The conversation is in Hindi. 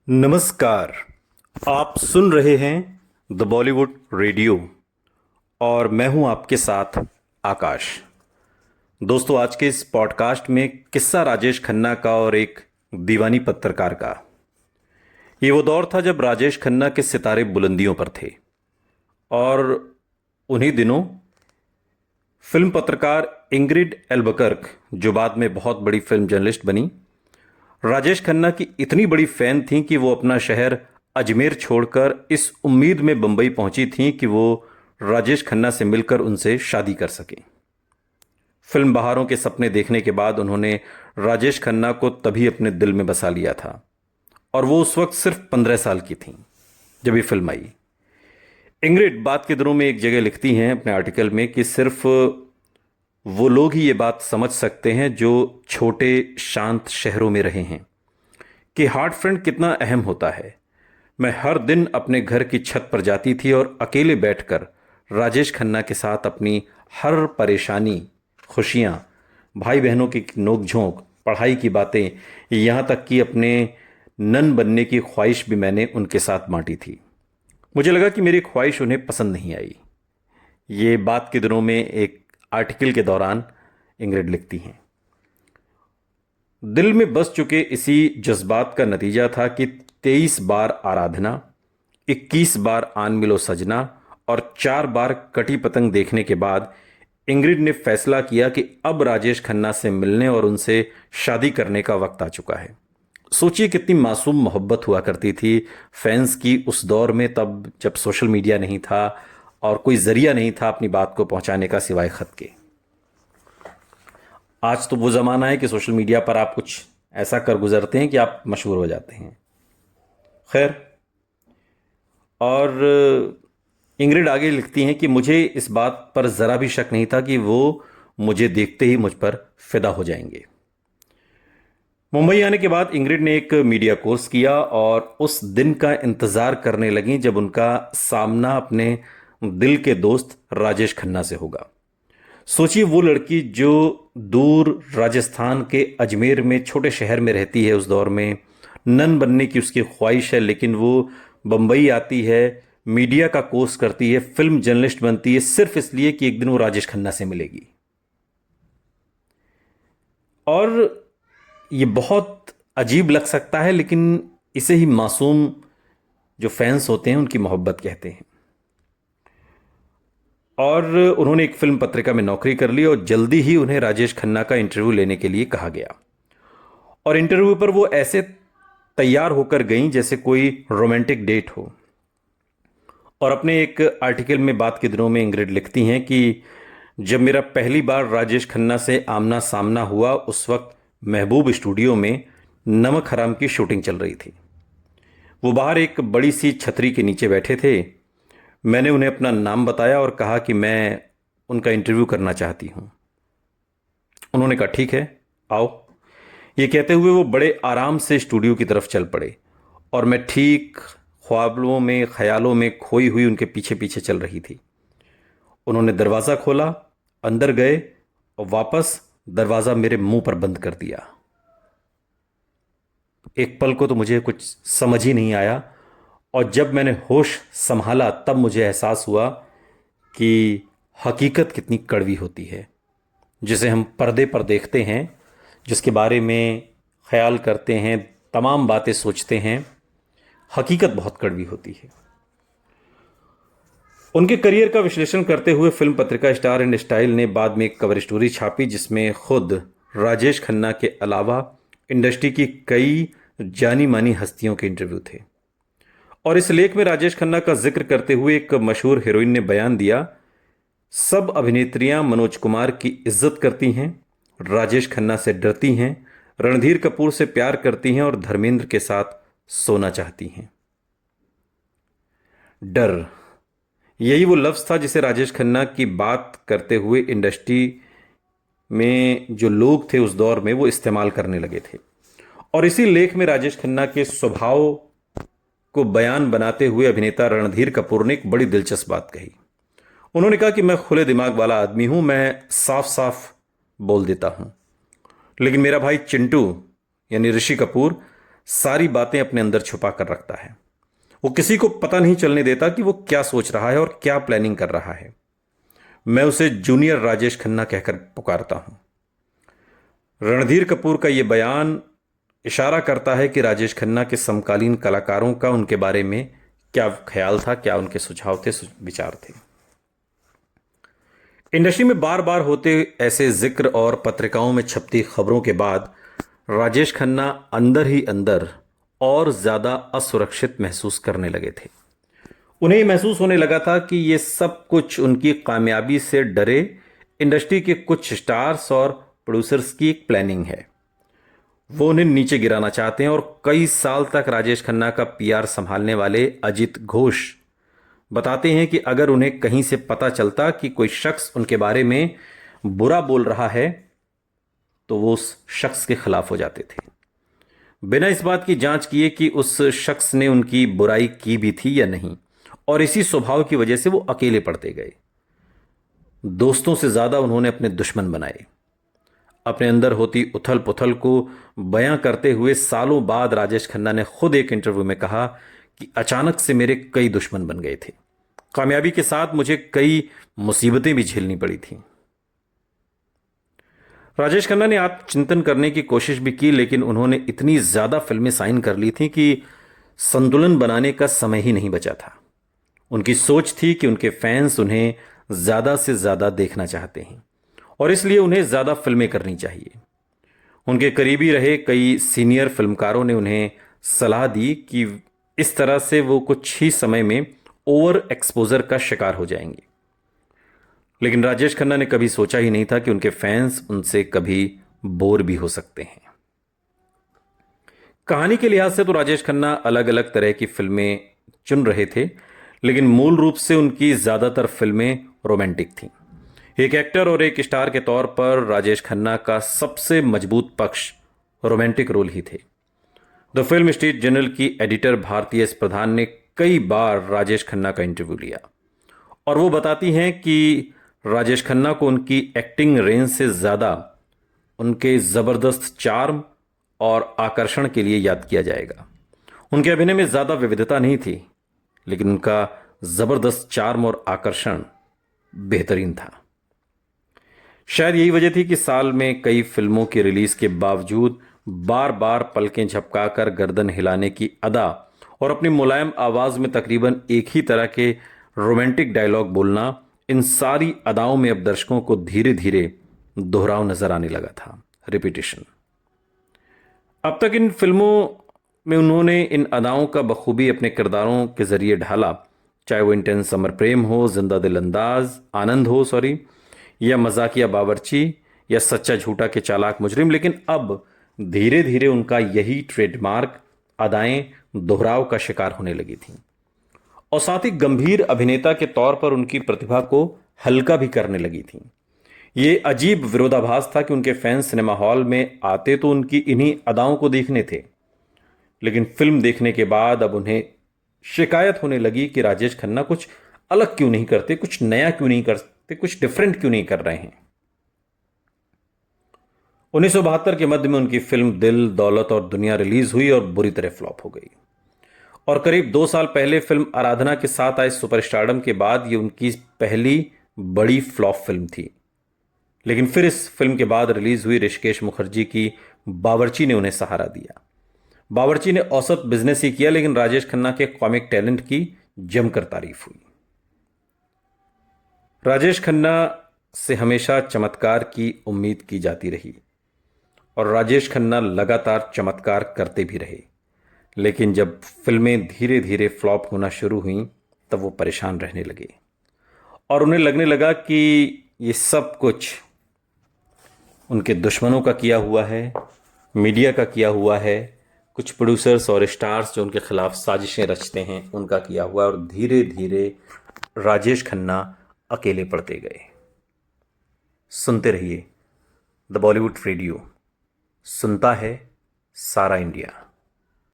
नमस्कार। आप सुन रहे हैं द बॉलीवुड रेडियो और मैं हूं आपके साथ आकाश। दोस्तों, आज के इस पॉडकास्ट में किस्सा राजेश खन्ना का और एक दीवानी पत्रकार का। ये वो दौर था जब राजेश खन्ना के सितारे बुलंदियों पर थे और उन्हीं दिनों फिल्म पत्रकार इंग्रिड एल्बकर्क, जो बाद में बहुत बड़ी फिल्म जर्नलिस्ट बनी, राजेश खन्ना की इतनी बड़ी फैन थीं कि वो अपना शहर अजमेर छोड़कर इस उम्मीद में बंबई पहुंची थीं कि वो राजेश खन्ना से मिलकर उनसे शादी कर सकें। फिल्म बहारों के सपने देखने के बाद उन्होंने राजेश खन्ना को तभी अपने दिल में बसा लिया था और वो उस वक्त सिर्फ 15 साल की थीं जब ये फिल्म आई। इंग्रिड बाद के दिनों में एक जगह लिखती हैं अपने आर्टिकल में कि सिर्फ वो लोग ही ये बात समझ सकते हैं जो छोटे शांत शहरों में रहे हैं कि हार्ट फ्रेंड कितना अहम होता है। मैं हर दिन अपने घर की छत पर जाती थी और अकेले बैठकर राजेश खन्ना के साथ अपनी हर परेशानी, खुशियाँ, भाई बहनों की नोक-झोंक, पढ़ाई की बातें, यहाँ तक कि अपने नन बनने की ख्वाहिश भी मैंने उनके साथ बांटी थी। मुझे लगा कि मेरी ख्वाहिश उन्हें पसंद नहीं आई। ये बात के दिनों में एक आर्टिकल के दौरान इंग्रिड लिखती हैं। दिल में बस चुके इसी जज्बात का नतीजा था कि 23 बार आराधना, 21 बार आन मिलो सजना और 4 बार कटी पतंग देखने के बाद इंग्रिड ने फैसला किया कि अब राजेश खन्ना से मिलने और उनसे शादी करने का वक्त आ चुका है। सोचिए कितनी मासूम मोहब्बत हुआ करती थी फैंस की उस दौर में, तब जब सोशल मीडिया नहीं था और कोई जरिया नहीं था अपनी बात को पहुंचाने का सिवाय खत के। आज तो वो जमाना है कि सोशल मीडिया पर आप कुछ ऐसा कर गुजरते हैं कि आप मशहूर हो जाते हैं। खैर, और इंग्रिड आगे लिखती हैं कि मुझे इस बात पर जरा भी शक नहीं था कि वो मुझे देखते ही मुझ पर फिदा हो जाएंगे। मुंबई आने के बाद इंग्रिड ने एक मीडिया कोर्स किया और उस दिन का इंतजार करने लगी जब उनका सामना अपने दिल के दोस्त राजेश खन्ना से होगा। सोचिए, वो लड़की जो दूर राजस्थान के अजमेर में छोटे शहर में रहती है, उस दौर में नन बनने की उसकी ख्वाहिश है, लेकिन वो बंबई आती है, मीडिया का कोर्स करती है, फिल्म जर्नलिस्ट बनती है सिर्फ इसलिए कि एक दिन वो राजेश खन्ना से मिलेगी। और ये बहुत अजीब लग सकता है, लेकिन इसे ही मासूम जो फैंस होते हैं उनकी मोहब्बत कहते हैं। और उन्होंने एक फिल्म पत्रिका में नौकरी कर ली और जल्दी ही उन्हें राजेश खन्ना का इंटरव्यू लेने के लिए कहा गया। और इंटरव्यू पर वो ऐसे तैयार होकर गईं जैसे कोई रोमांटिक डेट हो। और अपने एक आर्टिकल में बात के दिनों में इंग्रिड लिखती हैं कि जब मेरा पहली बार राजेश खन्ना से आमना सामना हुआ, उस वक्त महबूब स्टूडियो में नमक हराम की शूटिंग चल रही थी। वो बाहर एक बड़ी सी छतरी के नीचे बैठे थे। मैंने उन्हें अपना नाम बताया और कहा कि मैं उनका इंटरव्यू करना चाहती हूं। उन्होंने कहा ठीक है, आओ। ये कहते हुए वो बड़े आराम से स्टूडियो की तरफ चल पड़े और मैं ठीक ख्वाबों में, ख्यालों में खोई हुई उनके पीछे पीछे चल रही थी। उन्होंने दरवाज़ा खोला, अंदर गए और वापस दरवाज़ा मेरे मुंह पर बंद कर दिया। एक पल को तो मुझे कुछ समझ ही नहीं आया और जब मैंने होश संभाला तब मुझे एहसास हुआ कि हकीकत कितनी कड़वी होती है। जिसे हम पर्दे पर देखते हैं, जिसके बारे में ख्याल करते हैं, तमाम बातें सोचते हैं, हकीकत बहुत कड़वी होती है। उनके करियर का विश्लेषण करते हुए फिल्म पत्रिका स्टार एंड स्टाइल ने बाद में एक कवर स्टोरी छापी जिसमें खुद राजेश खन्ना के अलावा इंडस्ट्री की कई जानी मानी हस्तियों के इंटरव्यू थे। और इस लेख में राजेश खन्ना का जिक्र करते हुए एक मशहूर हीरोइन ने बयान दिया, सब अभिनेत्रियां मनोज कुमार की इज्जत करती हैं, राजेश खन्ना से डरती हैं, रणधीर कपूर से प्यार करती हैं और धर्मेंद्र के साथ सोना चाहती हैं। डर, यही वो लफ्ज था जिसे राजेश खन्ना की बात करते हुए इंडस्ट्री में जो लोग थे उस दौर में वो इस्तेमाल करने लगे थे। और इसी लेख में राजेश खन्ना के स्वभाव को बयान बनाते हुए अभिनेता रणधीर कपूर ने एक बड़ी दिलचस्प बात कही। उन्होंने कहा कि मैं खुले दिमाग वाला आदमी हूं, मैं साफ साफ बोल देता हूं, लेकिन मेरा भाई चिंटू यानी ऋषि कपूर सारी बातें अपने अंदर छुपा कर रखता है। वो किसी को पता नहीं चलने देता कि वो क्या सोच रहा है और क्या प्लानिंग कर रहा है। मैं उसे जूनियर राजेश खन्ना कहकर पुकारता हूं। रणधीर कपूर का यह बयान इशारा करता है कि राजेश खन्ना के समकालीन कलाकारों का उनके बारे में क्या ख्याल था, क्या उनके सुझाव थे, विचार थे। इंडस्ट्री में बार बार होते ऐसे जिक्र और पत्रिकाओं में छपती खबरों के बाद राजेश खन्ना अंदर ही अंदर और ज्यादा असुरक्षित महसूस करने लगे थे। उन्हें महसूस होने लगा था कि ये सब कुछ उनकी कामयाबी से डरे इंडस्ट्री के कुछ स्टार्स और प्रोड्यूसर्स की एक प्लानिंग है। वो उन्हें नीचे गिराना चाहते हैं और कई साल तक राजेश खन्ना का पीआर संभालने वाले अजित घोष बताते हैं कि अगर उन्हें कहीं से पता चलता कि कोई शख्स उनके बारे में बुरा बोल रहा है तो वो उस शख्स के खिलाफ हो जाते थे, बिना इस बात की जांच किए कि उस शख्स ने उनकी बुराई की भी थी या नहीं। और इसी स्वभाव की वजह से वो अकेले पड़ते गए। दोस्तों से ज्यादा उन्होंने अपने दुश्मन बनाए। अपने अंदर होती उथल पुथल को बयां करते हुए सालों बाद राजेश खन्ना ने खुद एक इंटरव्यू में कहा कि अचानक से मेरे कई दुश्मन बन गए थे। कामयाबी के साथ मुझे कई मुसीबतें भी झेलनी पड़ी थी। राजेश खन्ना ने आत्मचिंतन करने की कोशिश भी की, लेकिन उन्होंने इतनी ज्यादा फिल्में साइन कर ली थी कि संतुलन बनाने का समय ही नहीं बचा था। उनकी सोच थी कि उनके फैंस उन्हें ज्यादा से ज्यादा देखना चाहते हैं और इसलिए उन्हें ज्यादा फिल्में करनी चाहिए। उनके करीबी रहे कई सीनियर फिल्मकारों ने उन्हें सलाह दी कि इस तरह से वो कुछ ही समय में ओवर एक्सपोजर का शिकार हो जाएंगे। लेकिन राजेश खन्ना ने कभी सोचा ही नहीं था कि उनके फैंस उनसे कभी बोर भी हो सकते हैं। कहानी के लिहाज से तो राजेश खन्ना अलग अलग तरह की फिल्में चुन रहे थे, लेकिन मूल रूप से उनकी ज्यादातर फिल्में रोमांटिक थीं। एक एक्टर और एक स्टार के तौर पर राजेश खन्ना का सबसे मजबूत पक्ष रोमांटिक रोल ही थे। द फिल्म स्ट्रीट जर्नल की एडिटर भारती एस प्रधान ने कई बार राजेश खन्ना का इंटरव्यू लिया और वो बताती हैं कि राजेश खन्ना को उनकी एक्टिंग रेंज से ज्यादा उनके जबरदस्त चार्म और आकर्षण के लिए याद किया जाएगा। उनके अभिनय में ज्यादा विविधता नहीं थी, लेकिन उनका जबरदस्त चार्म और आकर्षण बेहतरीन था। शायद यही वजह थी कि साल में कई फिल्मों की रिलीज के बावजूद बार बार पलकें झपकाकर गर्दन हिलाने की अदा और अपनी मुलायम आवाज में तकरीबन एक ही तरह के रोमांटिक डायलॉग बोलना, इन सारी अदाओं में अब दर्शकों को धीरे धीरे दोहराव नजर आने लगा था, रिपीटिशन। अब तक इन फिल्मों में उन्होंने इन अदाओं का बखूबी अपने किरदारों के जरिए ढाला, चाहे वो इंटेंस समर प्रेम हो, जिंदा दिल अंदाज आनंद हो या मजाकिया बावर्ची या सच्चा झूठा के चालाक मुजरिम। लेकिन अब धीरे धीरे उनका यही ट्रेडमार्क अदाएं दोहराव का शिकार होने लगी थीं और साथ ही गंभीर अभिनेता के तौर पर उनकी प्रतिभा को हल्का भी करने लगी थीं। ये अजीब विरोधाभास था कि उनके फैंस सिनेमा हॉल में आते तो उनकी इन्हीं अदाओं को देखने थे, लेकिन फिल्म देखने के बाद अब उन्हें शिकायत होने लगी कि राजेश खन्ना कुछ अलग क्यों नहीं करते, कुछ नया क्यों नहीं करते, कुछ डिफरेंट क्यों नहीं कर रहे हैं। 1972 के मध्य में उनकी फिल्म दिल दौलत और दुनिया रिलीज हुई और बुरी तरह फ्लॉप हो गई। और करीब 2 साल पहले फिल्म आराधना के साथ आए सुपरस्टारडम के बाद यह उनकी पहली बड़ी फ्लॉप फिल्म थी। लेकिन फिर इस फिल्म के बाद रिलीज हुई ऋषिकेश मुखर्जी की बावर्ची ने उन्हें सहारा दिया। बावर्ची ने औसत बिजनेस ही किया, लेकिन राजेश खन्ना के कॉमिक टैलेंट की जमकर तारीफ हुई। राजेश खन्ना से हमेशा चमत्कार की उम्मीद की जाती रही और राजेश खन्ना लगातार चमत्कार करते भी रहे, लेकिन जब फिल्में धीरे धीरे फ्लॉप होना शुरू हुई तब वो परेशान रहने लगे और उन्हें लगने लगा कि ये सब कुछ उनके दुश्मनों का किया हुआ है, मीडिया का किया हुआ है, कुछ प्रोड्यूसर्स और स्टार्स जो उनके खिलाफ साजिशें रचते हैं उनका किया हुआ, और धीरे धीरे राजेश खन्ना अकेले पड़ते गए। सुनते रहिए द बॉलीवुड रेडियो, सुनता है सारा इंडिया।